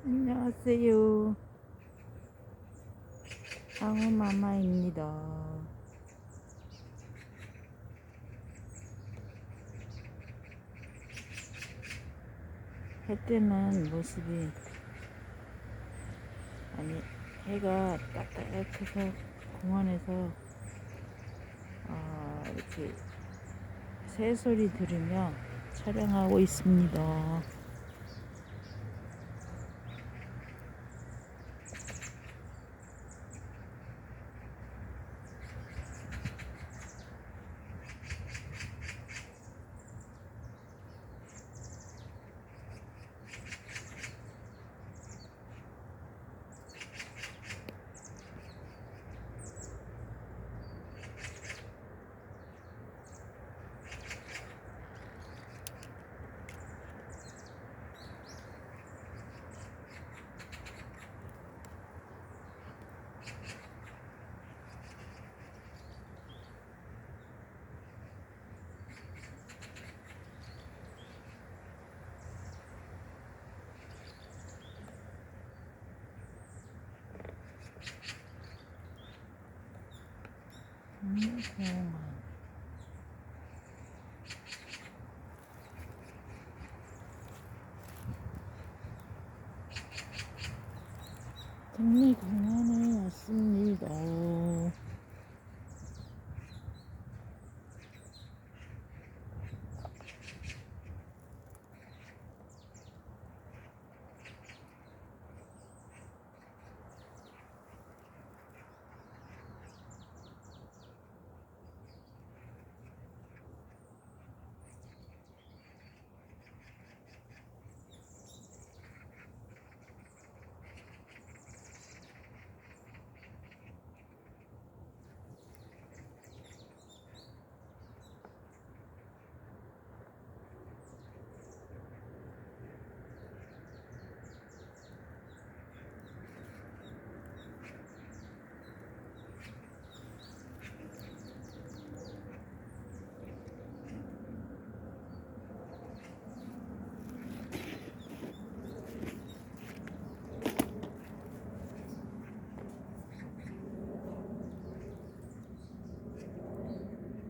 안녕하세요. 상우마마입니다. 해 뜨는 모습이, 아니, 해가 따뜻해서 공원에서 이렇게 새소리 들으며 촬영하고 있습니다. 공원. 동네 공원에 왔습니다.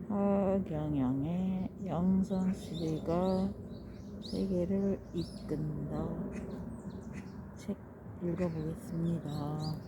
하경영의 영성시대가 세계를 이끈다. 책 읽어보겠습니다.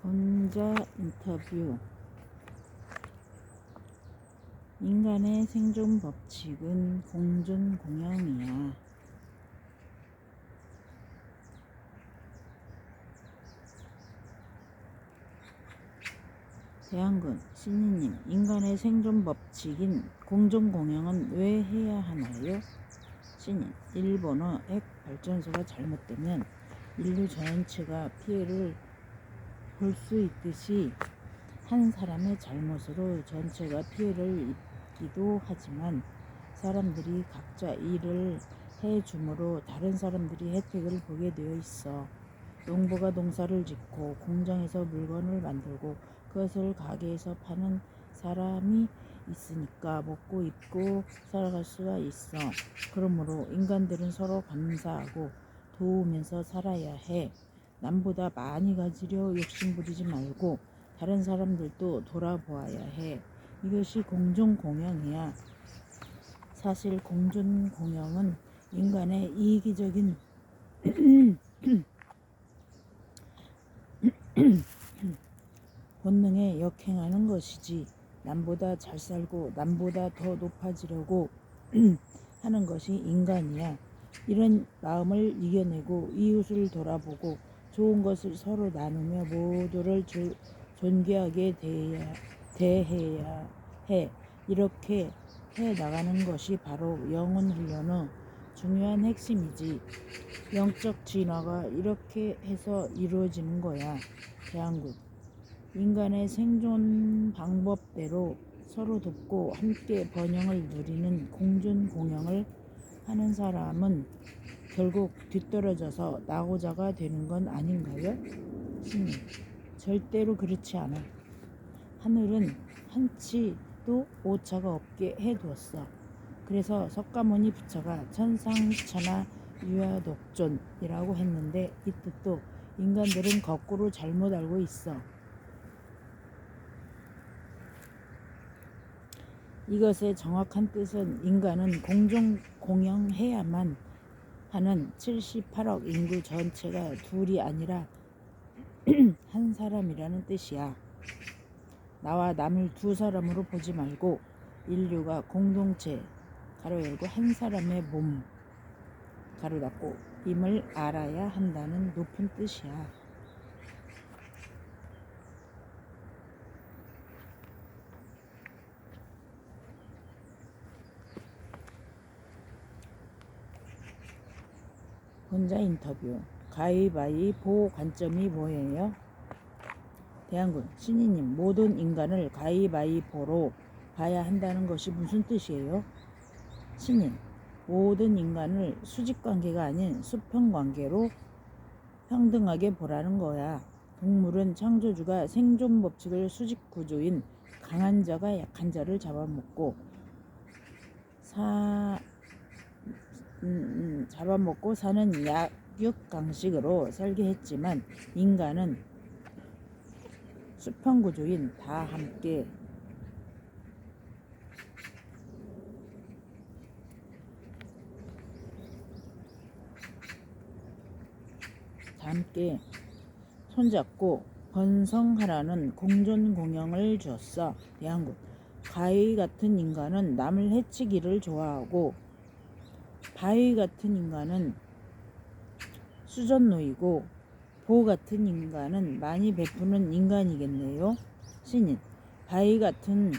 혼자 인터뷰. 인간의 생존 법칙은 공존 공영이야. 대한군 신이님, 인간의 생존 법칙인 공존 공영은 왜 해야 하나요? 신인, 일본어 핵 발전소가 잘못되면 인류 전체가 피해를 볼 수 있듯이 한 사람의 잘못으로 전체가 피해를 입기도 하지만 사람들이 각자 일을 해줌으로 다른 사람들이 혜택을 보게 되어 있어. 농부가 농사를 짓고 공장에서 물건을 만들고 그것을 가게에서 파는 사람이 있으니까 먹고 입고 살아갈 수가 있어. 그러므로 인간들은 서로 감사하고 도우면서 살아야 해. 남보다 많이 가지려 욕심부리지 말고 다른 사람들도 돌아보아야 해. 이것이 공존 공영이야. 사실 공존공영은 인간의 이기적인 본능에 역행하는 것이지 남보다 잘 살고 남보다 더 높아지려고 하는 것이 인간이야. 이런 마음을 이겨내고 이웃을 돌아보고 좋은 것을 서로 나누며 모두를 존귀하게 대해야 해. 이렇게 해 나가는 것이 바로 영혼 훈련의 중요한 핵심이지. 영적 진화가 이렇게 해서 이루어지는 거야. 대한군. 인간의 생존 방법대로 서로 돕고 함께 번영을 누리는 공존공영을 하는 사람은 결국 뒤떨어져서 낙오자가 되는 건 아닌가요? 스님, 절대로 그렇지 않아. 하늘은 한치도 오차가 없게 해두었어. 그래서 석가모니 부처가 천상천하 유아독존이라고 했는데 이 뜻도 인간들은 거꾸로 잘못 알고 있어. 이것의 정확한 뜻은 인간은 공존공영해야만 하는 78억 인구 전체가 둘이 아니라 한 사람이라는 뜻이야. 나와 남을 두 사람으로 보지 말고 인류가 공동체 가로 열고 한 사람의 몸 가로 닫고 임을 알아야 한다는 높은 뜻이야. 혼자 인터뷰. 가위바위보 관점이 뭐예요? 대한군. 신이님, 모든 인간을 가위바위보로 봐야 한다는 것이 무슨 뜻이에요? 신인, 모든 인간을 수직관계가 아닌 수평관계로 평등하게 보라는 거야. 동물은 창조주가 생존 법칙을 수직구조인 강한 자가 약한 자를 잡아먹고 사는 약육강식으로 살게 했지만 인간은 수평구조인 다 함께 손잡고 번성하라는 공존공영을 주었어. 대한국. 가위 같은 인간은 남을 해치기를 좋아하고 바위 같은 인간은 수전노이고 보 같은 인간은 많이 베푸는 인간이겠네요. 신인. 바위 같은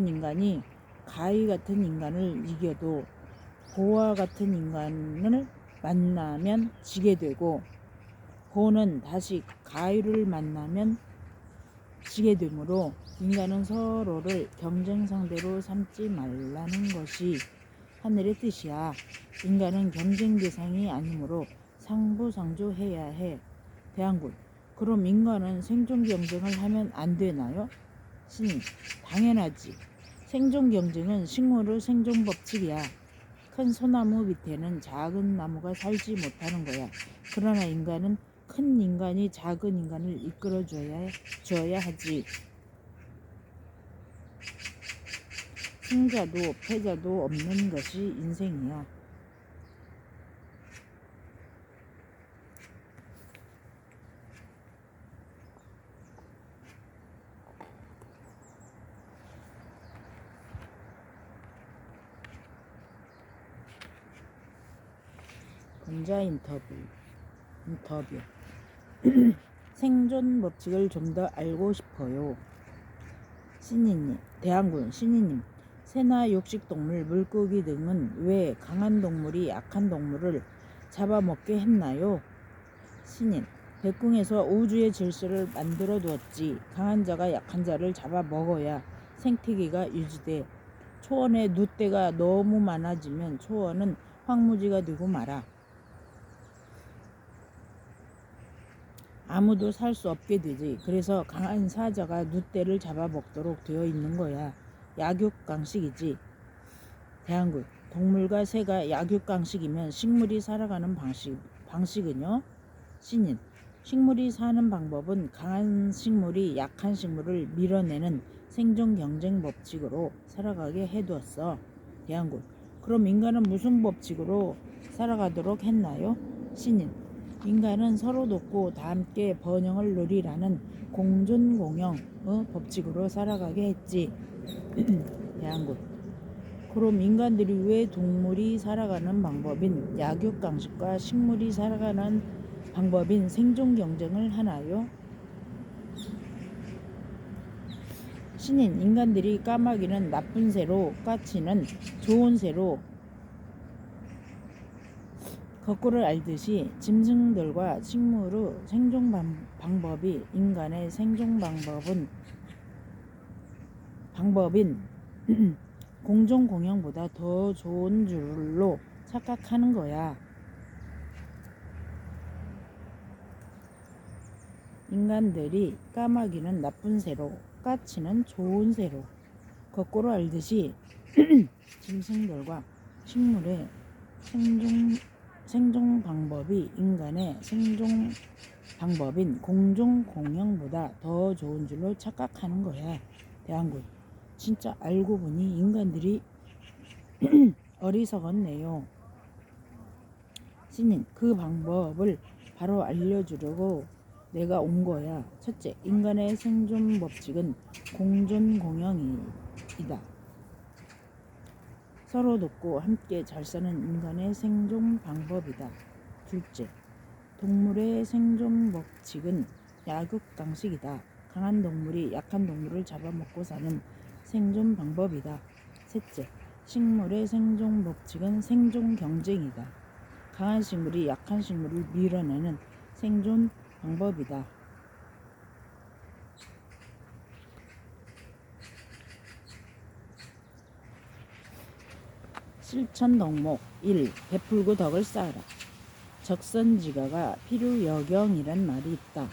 인간이 가위 같은 인간을 이겨도 보와 같은 인간을 만나면 지게 되고 보는 다시 가위를 만나면 지게 되므로 인간은 서로를 경쟁 상대로 삼지 말라는 것이 하늘의 뜻이야. 인간은 경쟁 대상이 아니므로 상부상조해야 해. 대한군. 그럼 인간은 생존 경쟁을 하면 안 되나요? 신임. 당연하지. 생존 경쟁은 식물의 생존 법칙이야. 큰 소나무 밑에는 작은 나무가 살지 못하는 거야. 그러나 인간은 큰 인간이 작은 인간을 이끌어줘야 하지. 승자도 패자도 없는 것이 인생이야. 혼자 인터뷰. 생존 법칙을 좀 더 알고 싶어요. 신이님, 대한군. 신이님, 새나 육식동물, 물고기 등은 왜 강한 동물이 약한 동물을 잡아먹게 했나요? 신인, 백궁에서 우주의 질서를 만들어 두었지. 강한 자가 약한 자를 잡아먹어야 생태계가 유지돼. 초원에 누대가 너무 많아지면 초원은 황무지가 되고 말아. 아무도 살 수 없게 되지. 그래서 강한 사자가 누대를 잡아먹도록 되어 있는 거야. 약육강식이지. 대한군. 동물과 새가 약육강식이면 식물이 살아가는 방식은요? 신인. 식물이 사는 방법은 강한 식물이 약한 식물을 밀어내는 생존 경쟁 법칙으로 살아가게 해두었어. 대한군. 그럼 인간은 무슨 법칙으로 살아가도록 했나요? 신인. 인간은 서로 돕고 다 함께 번영을 누리라는 공존공영의 법칙으로 살아가게 했지. 대한군. 그럼 인간들이 왜 동물이 살아가는 방법인 약육강식과 식물이 살아가는 방법인 생존 경쟁을 하나요? 신인. 인간들이 까마귀는 나쁜 새로, 까치는 좋은 새로 거꾸를 알듯이 짐승들과 식물의 생존 방법이 인간의 생존 방법인 공존 공영보다 더 좋은 줄로 착각하는 거야. 인간들이 까마귀는 나쁜 새로, 까치는 좋은 새로 거꾸로 알듯이 짐승들과 식물의 생존 방법이 인간의 생존 방법인 공존 공영보다 더 좋은 줄로 착각하는 거야. 대한군. 진짜 알고 보니 인간들이 어리석었네요. 신인. 그 방법을 바로 알려주려고 내가 온 거야. 첫째, 인간의 생존 법칙은 공존 공영이다. 서로 돕고 함께 잘 사는 인간의 생존 방법이다. 둘째, 동물의 생존 법칙은 약육강식이다. 강한 동물이 약한 동물을 잡아먹고 사는 생존 방법이다. 셋째, 식물의 생존 법칙은 생존 경쟁이다. 강한 식물이 약한 식물을 밀어내는 생존 방법이다. 실천 덕목 1. 베풀고 덕을 쌓아라. 적선지가가 필요여경이란 말이 있다.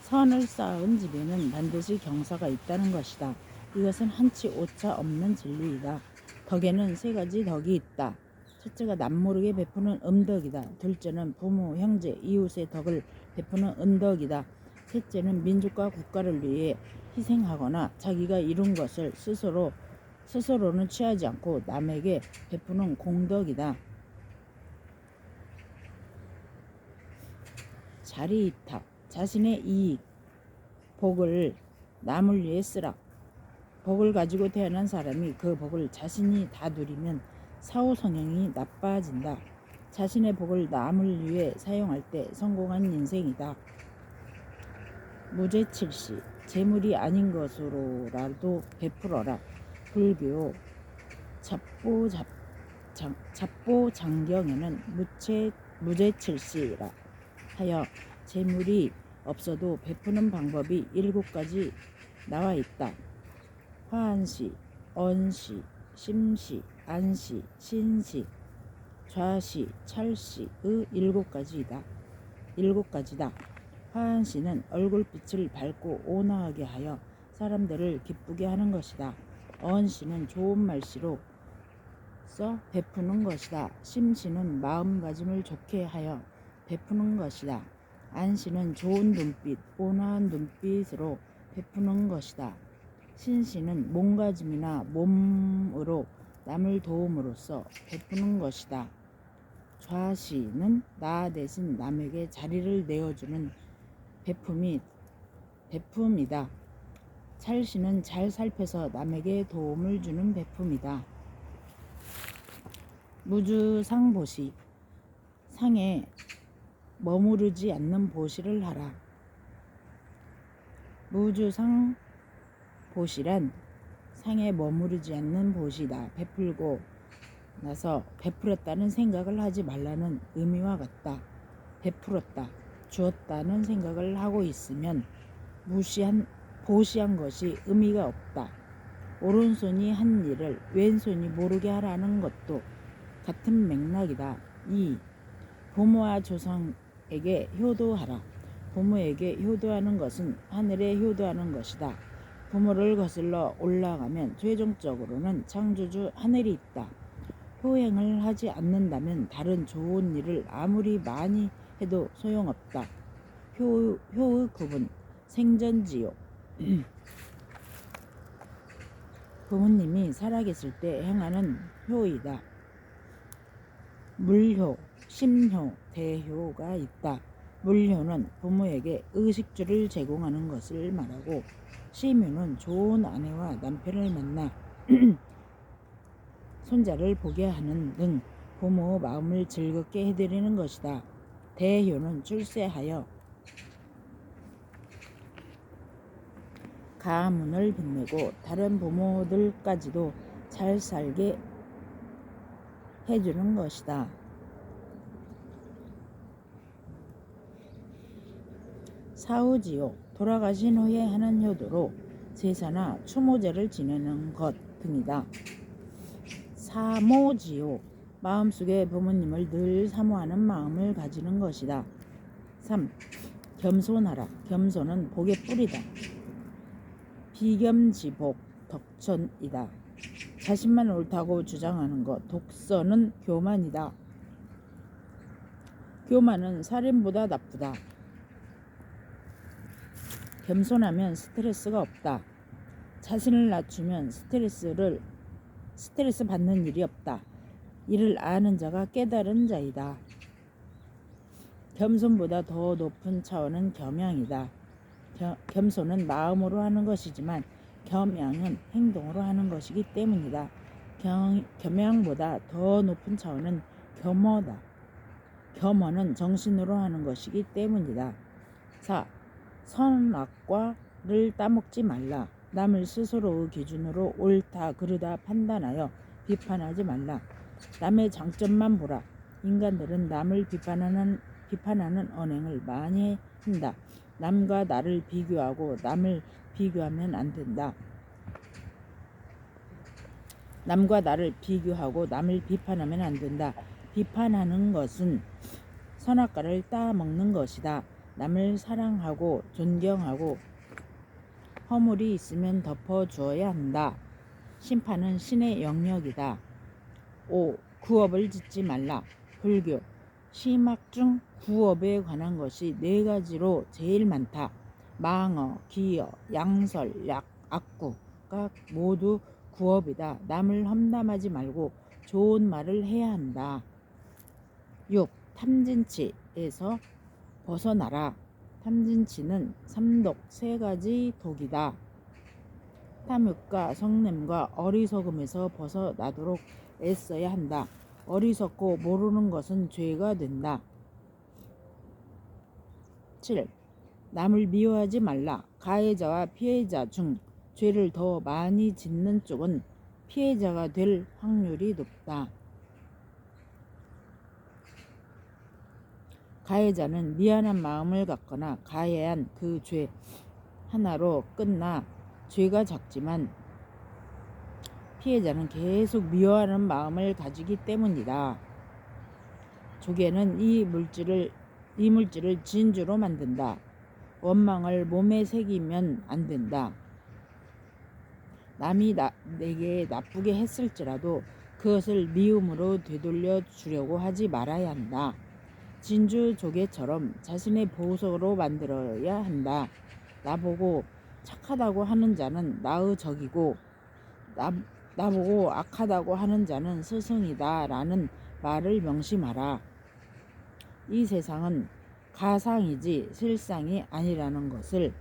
선을 쌓은 집에는 반드시 경사가 있다는 것이다. 이것은 한치 오차 없는 진리이다. 덕에는 세 가지 덕이 있다. 첫째가 남모르게 베푸는 음덕이다. 둘째는 부모, 형제, 이웃의 덕을 베푸는 은덕이다. 셋째는 민족과 국가를 위해 희생하거나 자기가 이룬 것을 스스로는 취하지 않고 남에게 베푸는 공덕이다. 자리이탁. 자신의 이익, 복을 남을 위해 쓰라. 복을 가지고 태어난 사람이 그 복을 자신이 다 누리면 사후 성향이 나빠진다. 자신의 복을 남을 위해 사용할 때 성공한 인생이다. 무죄칠시. 재물이 아닌 것으로라도 베풀어라. 불교 잡보장경에는 무죄칠시라 하여 재물이 없어도 베푸는 방법이 7가지 나와 있다. 화한시, 언시, 심시, 안시, 신시, 좌시, 찰시의 7가지다. 화한시는 얼굴빛을 밝고 온화하게 하여 사람들을 기쁘게 하는 것이다. 언시는 좋은 말씨로 써 베푸는 것이다. 심시는 마음가짐을 좋게 하여 베푸는 것이다. 안시는 좋은 눈빛, 온화한 눈빛으로 베푸는 것이다. 신시는 몸가짐이나 몸으로 남을 도움으로써 베푸는 것이다. 좌시는 나 대신 남에게 자리를 내어주는 베품이다. 찰시는 잘 살펴서 남에게 도움을 주는 베품이다. 무주상보시. 상에 머무르지 않는 보시를 하라. 무주상보시란 상에 머무르지 않는 보시다. 베풀고 나서 베풀었다는 생각을 하지 말라는 의미와 같다. 베풀었다, 주었다는 생각을 하고 있으면 보시한 것이 의미가 없다. 오른손이 한 일을 왼손이 모르게 하라는 것도 같은 맥락이다. 2. 부모와 조상에게 효도하라. 부모에게 효도하는 것은 하늘에 효도하는 것이다. 부모를 거슬러 올라가면 최종적으로는 창조주 하늘이 있다. 효행을 하지 않는다면 다른 좋은 일을 아무리 많이 해도 소용없다. 효의 구분. 생전지요. 부모님이 살아계실 때 행하는 효이다. 물효, 심효, 대효가 있다. 물효는 부모에게 의식주를 제공하는 것을 말하고, 심효는 좋은 아내와 남편을 만나 손자를 보게 하는 등 부모 마음을 즐겁게 해드리는 것이다. 대효는 출세하여 가문을 빛내고 다른 부모들까지도 잘 살게 해주는 것이다. 사후지요, 돌아가신 후에 하는 효도로 제사나 추모제를 지내는 것 등이다. 사모지요, 마음속에 부모님을 늘 사모하는 마음을 가지는 것이다. 3. 겸손하라. 겸손은 복의 뿌리다. 비겸지복, 덕천이다. 자신만 옳다고 주장하는 것, 독선은 교만이다. 교만은 살인보다 나쁘다. 겸손하면 스트레스가 없다. 자신을 낮추면 스트레스 받는 일이 없다. 이를 아는 자가 깨달은 자이다. 겸손보다 더 높은 차원은 겸양이다. 겸손은 마음으로 하는 것이지만 겸양은 행동으로 하는 것이기 때문이다. 겸양보다 더 높은 차원은 겸허다. 겸허는 정신으로 하는 것이기 때문이다. 4. 선악과를 따먹지 말라. 남을 스스로의 기준으로 옳다 그르다 판단하여 비판하지 말라. 남의 장점만 보라. 인간들은 남을 비판하는 언행을 많이 한다. 남과 나를 비교하고 남을 비교하면 안 된다. 남과 나를 비교하고 남을 비판하면 안 된다. 비판하는 것은 선악과를 따먹는 것이다. 남을 사랑하고 존경하고 허물이 있으면 덮어주어야 한다. 심판은 신의 영역이다. 5. 구업을 짓지 말라. 불교 심학 중 구업에 관한 것이 4가지로 제일 많다. 망어, 기여, 양설, 악구가 모두 구업이다. 남을 험담하지 말고 좋은 말을 해야 한다. 6. 탐진치에서 벗어나라. 탐진치는 3독 3가지 독이다. 탐욕과 성냄과 어리석음에서 벗어나도록 애써야 한다. 어리석고 모르는 것은 죄가 된다. 7. 남을 미워하지 말라. 가해자와 피해자 중 죄를 더 많이 짓는 쪽은 피해자가 될 확률이 높다. 가해자는 미안한 마음을 갖거나 가해한 그 죄 하나로 끝나 죄가 작지만 피해자는 계속 미워하는 마음을 가지기 때문이다. 조개는 이 물질을 진주로 만든다. 원망을 몸에 새기면 안 된다. 남이 내게 나쁘게 했을지라도 그것을 미움으로 되돌려 주려고 하지 말아야 한다. 진주 조개처럼 자신의 보석으로 만들어야 한다. 나보고 착하다고 하는 자는 나의 적이고 나보고 악하다고 하는 자는 스승이다 라는 말을 명심하라. 이 세상은 가상이지 실상이 아니라는 것을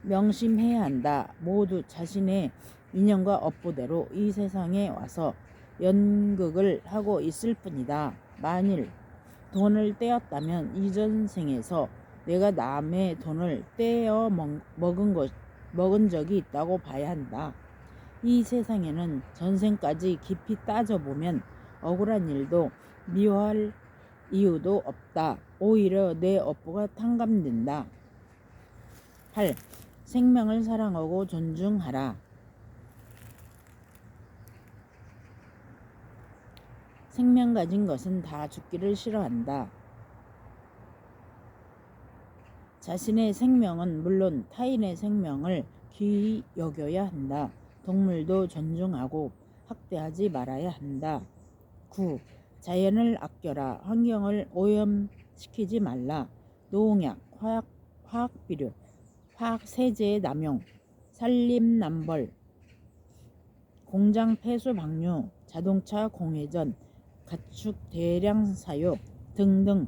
명심해야 한다. 모두 자신의 인연과 업보대로 이 세상에 와서 연극을 하고 있을 뿐이다. 만일 돈을 떼었다면 이전 생에서 내가 남의 돈을 떼어 먹은 적이 있다고 봐야 한다. 이 세상에는 전생까지 깊이 따져보면 억울한 일도 미워할 이유도 없다. 오히려 내 업보가 탕감된다. 8. 생명을 사랑하고 존중하라. 생명 가진 것은 다 죽기를 싫어한다. 자신의 생명은 물론 타인의 생명을 귀히 여겨야 한다. 동물도 존중하고 학대하지 말아야 한다. 9. 자연을 아껴라. 환경을 오염시키지 말라. 농약, 화학비료, 화학세제의 남용, 산림남벌, 공장 폐수 방류, 자동차 공회전, 가축 대량 사육 등등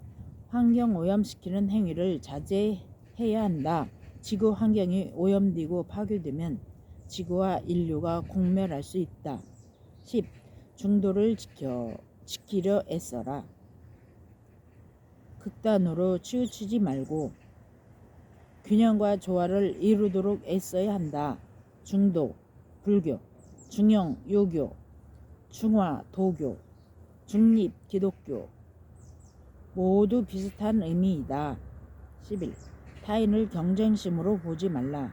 환경오염시키는 행위를 자제해야 한다. 지구 환경이 오염되고 파괴되면 지구와 인류가 공멸할 수 있다. 10. 중도를 지키려 애써라. 극단으로 치우치지 말고 균형과 조화를 이루도록 애써야 한다. 중도, 불교, 중형, 유교, 중화, 도교, 중립, 기독교 모두 비슷한 의미이다. 11. 타인을 경쟁심으로 보지 말라.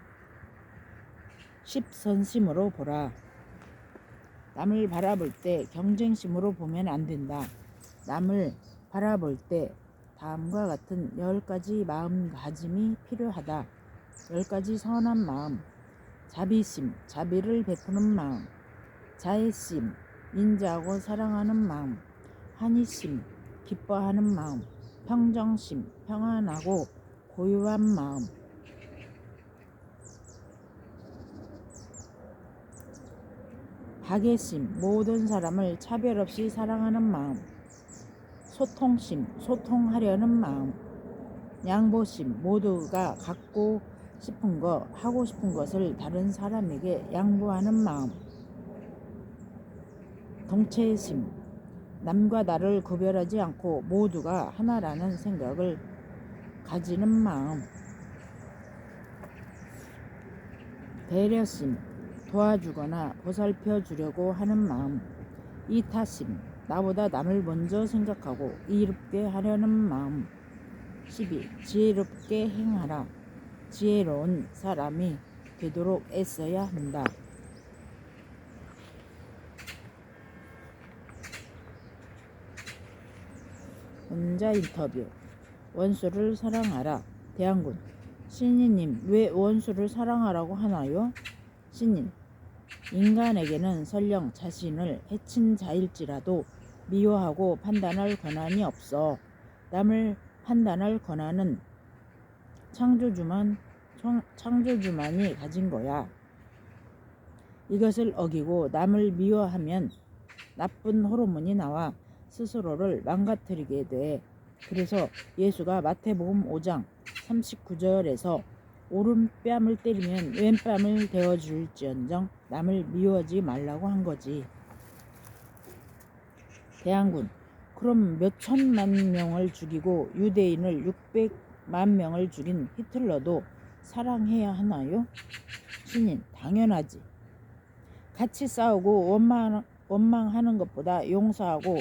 십선심으로 보라. 남을 바라볼 때 경쟁심으로 보면 안 된다. 남을 바라볼 때 다음과 같은 10가지 마음가짐이 필요하다. 10가지 선한 마음. 자비심, 자비를 베푸는 마음. 자애심, 인자하고 사랑하는 마음. 한의심, 기뻐하는 마음. 평정심, 평안하고 고요한 마음. 박애심, 모든 사람을 차별 없이 사랑하는 마음. 소통심, 소통하려는 마음. 양보심, 모두가 갖고 싶은 것, 하고 싶은 것을 다른 사람에게 양보하는 마음. 동체심, 남과 나를 구별하지 않고 모두가 하나라는 생각을 가지는 마음. 배려심, 도와주거나 보살펴 주려고 하는 마음. 이타심, 나보다 남을 먼저 생각하고 이롭게 하려는 마음. 12. 지혜롭게 행하라. 지혜로운 사람이 되도록 애써야 한다. 혼자 인터뷰. 원수를 사랑하라. 대한군. 신이님, 왜 원수를 사랑하라고 하나요? 신인. 인간에게는 설령 자신을 해친 자일지라도 미워하고 판단할 권한이 없어. 남을 판단할 권한은 창조주만이 가진 거야. 이것을 어기고 남을 미워하면 나쁜 호르몬이 나와 스스로를 망가뜨리게 돼. 그래서 예수가 마태복음 5장 39절에서 오른뺨을 때리면 왼뺨을 대어줄지언정 남을 미워하지 말라고 한 거지. 대한군. 그럼 몇 천만 명을 죽이고 유대인을 600만 명을 죽인 히틀러도 사랑해야 하나요? 신인. 당연하지. 같이 싸우고 원망하는 것보다 용서하고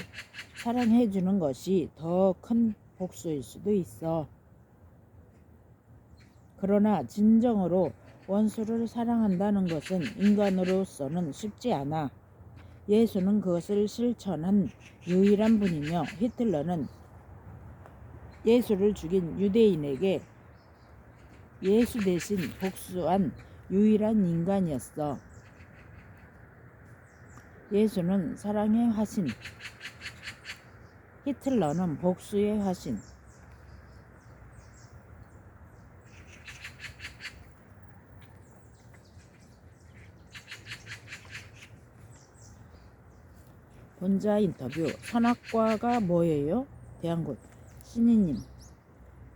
사랑해주는 것이 더 큰 복수일 수도 있어. 그러나 진정으로 원수를 사랑한다는 것은 인간으로서는 쉽지 않아. 예수는 그것을 실천한 유일한 분이며 히틀러는 예수를 죽인 유대인에게 예수 대신 복수한 유일한 인간이었어. 예수는 사랑의 화신, 히틀러는 복수의 화신. 혼자 인터뷰. 선악과가 뭐예요? 대한군. 신이님,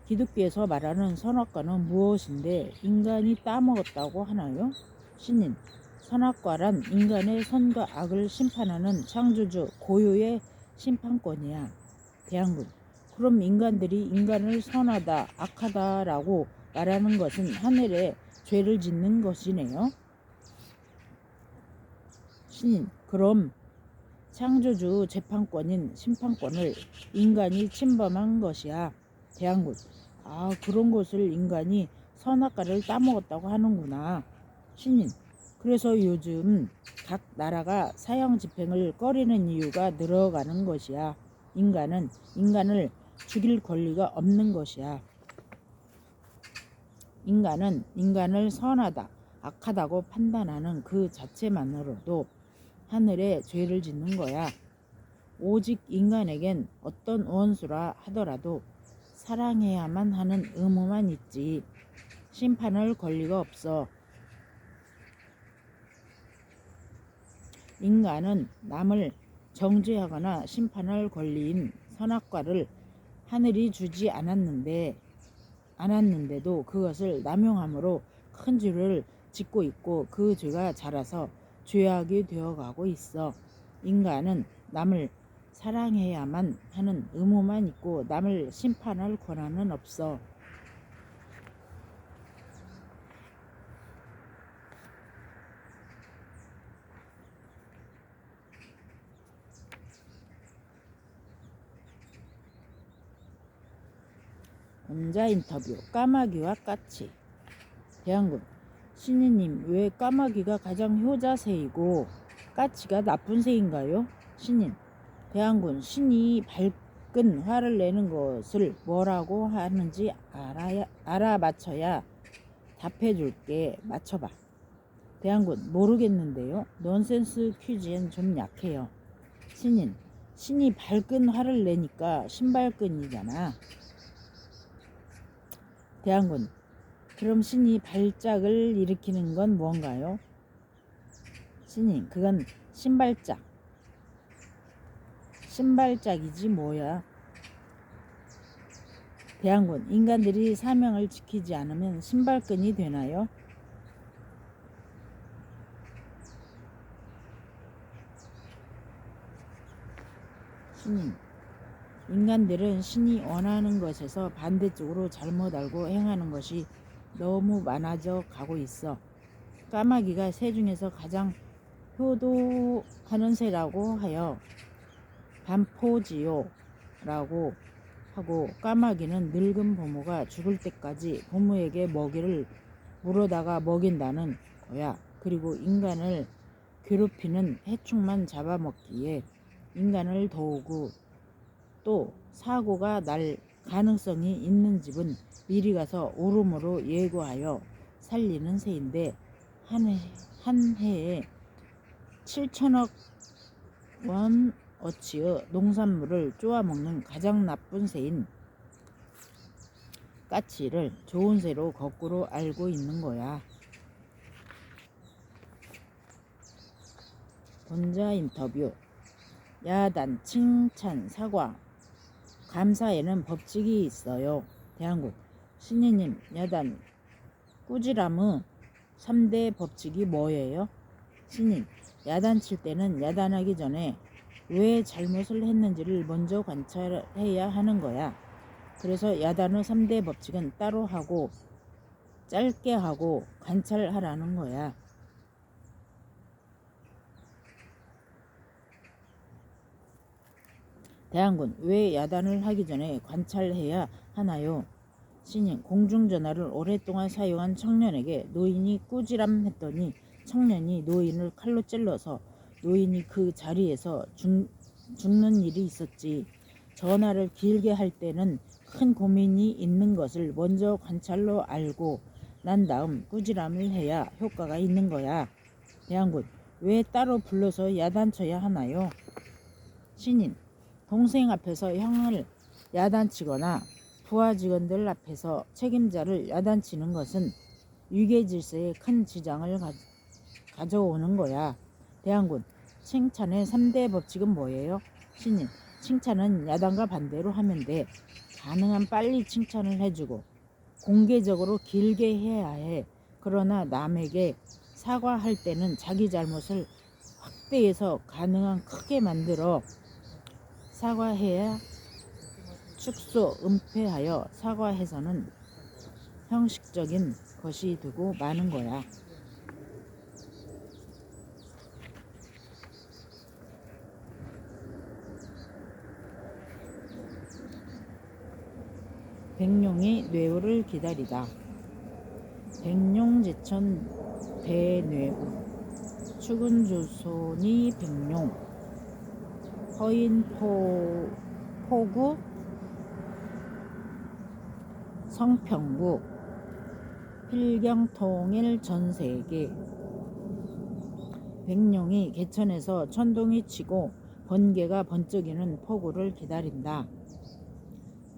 기독교에서 말하는 선악과는 무엇인데 인간이 따먹었다고 하나요? 신인. 선악과란 인간의 선과 악을 심판하는 창조주 고유의 심판권이야. 대한군. 그럼 인간들이 인간을 선하다, 악하다라고 말하는 것은 하늘에 죄를 짓는 것이네요. 신인. 그럼 창조주 재판권인 심판권을 인간이 침범한 것이야. 대한군. 그런 것을 인간이 선악과를 따먹었다고 하는구나. 신인. 그래서 요즘 각 나라가 사형 집행을 꺼리는 이유가 늘어가는 것이야. 인간은 인간을 죽일 권리가 없는 것이야. 인간은 인간을 선하다, 악하다고 판단하는 그 자체만으로도 하늘에 죄를 짓는 거야. 오직 인간에겐 어떤 원수라 하더라도 사랑해야만 하는 의무만 있지 심판할 권리가 없어. 인간은 남을 정죄하거나 심판할 권리인 선악과를 하늘이 주지 않았는데도 그것을 남용함으로 큰 죄를 짓고 있고 그 죄가 자라서 죄악이 되어가고 있어. 인간은 남을 사랑해야만 하는 의무만 있고 남을 심판할 권한은 없어. 원자 인터뷰. 까마귀와 까치. 대한군. 신이님, 왜 까마귀가 가장 효자새이고 까치가 나쁜 새인가요? 신인. 대한군. 신이 밝은 화를 내는 것을 뭐라고 하는지 알아맞혀야 답해줄게. 맞춰봐. 대한군. 모르겠는데요. 넌센스 퀴즈엔 좀 약해요. 신인. 신이 밝은 화를 내니까 신발끈이잖아. 대한군. 그럼 신이 발작을 일으키는 건 뭔가요? 신인. 그건 신발짝이지 뭐야. 대한군. 인간들이 사명을 지키지 않으면 신발끈이 되나요? 신인. 인간들은 신이 원하는 것에서 반대쪽으로 잘못 알고 행하는 것이 너무 많아져 가고 있어. 까마귀가 새 중에서 가장 효도하는 새라고 하여 반포지요라고 하고, 까마귀는 늙은 부모가 죽을 때까지 부모에게 먹이를 물어다가 먹인다는 거야. 그리고 인간을 괴롭히는 해충만 잡아먹기에 인간을 도우고 또 사고가 날 가능성이 있는 집은 미리 가서 오름으로 예고하여 살리는 새인데 한 해에 7천억 원어치의 농산물을 쪼아먹는 가장 나쁜 새인 까치를 좋은 새로 거꾸로 알고 있는 거야. 본자 인터뷰. 야단, 칭찬, 사과, 감사에는 법칙이 있어요. 대한군. 신이님, 야단, 꾸지람의 3대 법칙이 뭐예요? 신인. 야단칠 때는 야단하기 전에 왜 잘못을 했는지를 먼저 관찰해야 하는 거야. 그래서 야단의 3대 법칙은 따로 하고 짧게 하고 관찰하라는 거야. 대한군. 왜 야단을 하기 전에 관찰해야 하나요? 신인. 공중전화를 오랫동안 사용한 청년에게 노인이 꾸지람했더니 청년이 노인을 칼로 찔러서 노인이 그 자리에서 죽는 일이 있었지. 전화를 길게 할 때는 큰 고민이 있는 것을 먼저 관찰로 알고 난 다음 꾸지람을 해야 효과가 있는 거야. 대한군. 왜 따로 불러서 야단쳐야 하나요? 신인. 동생 앞에서 형을 야단치거나 부하 직원들 앞에서 책임자를 야단치는 것은 위계질서에 큰 지장을 가져오는 거야. 대한군. 칭찬의 3대 법칙은 뭐예요? 신인. 칭찬은 야단과 반대로 하면 돼. 가능한 빨리 칭찬을 해주고 공개적으로 길게 해야 해. 그러나 남에게 사과할 때는 자기 잘못을 확대해서 가능한 크게 만들어 사과해야 축소, 은폐하여 사과해서는 형식적인 것이 되고 마는 거야. 백룡이 뇌우를 기다리다. 백룡제천 대뇌우. 추근조선이 백룡. 허인포구 성평구. 필경통일 전세계. 백룡이 개천에서 천둥이 치고 번개가 번쩍이는 폭우를 기다린다.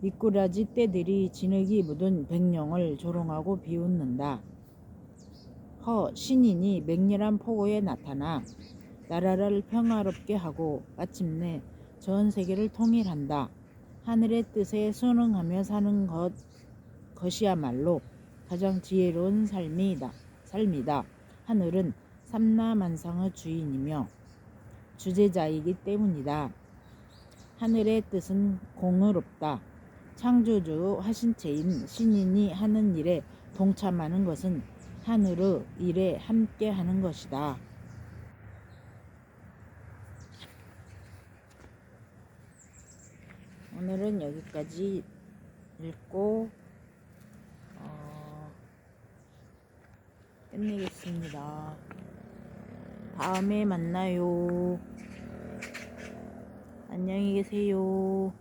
미꾸라지 떼들이 진흙이 묻은 백룡을 조롱하고 비웃는다. 신인이 맹렬한 폭우에 나타나 나라를 평화롭게 하고 마침내 전 세계를 통일한다. 하늘의 뜻에 순응하며 사는 것이야말로 가장 지혜로운 삶이다. 하늘은 삼라만상의 주인이며 주재자이기 때문이다. 하늘의 뜻은 공의롭다. 창조주 화신체인 신인이 하는 일에 동참하는 것은 하늘의 일에 함께하는 것이다. 오늘은 여기까지 읽고 끝내겠습니다. 다음에 만나요. 안녕히 계세요.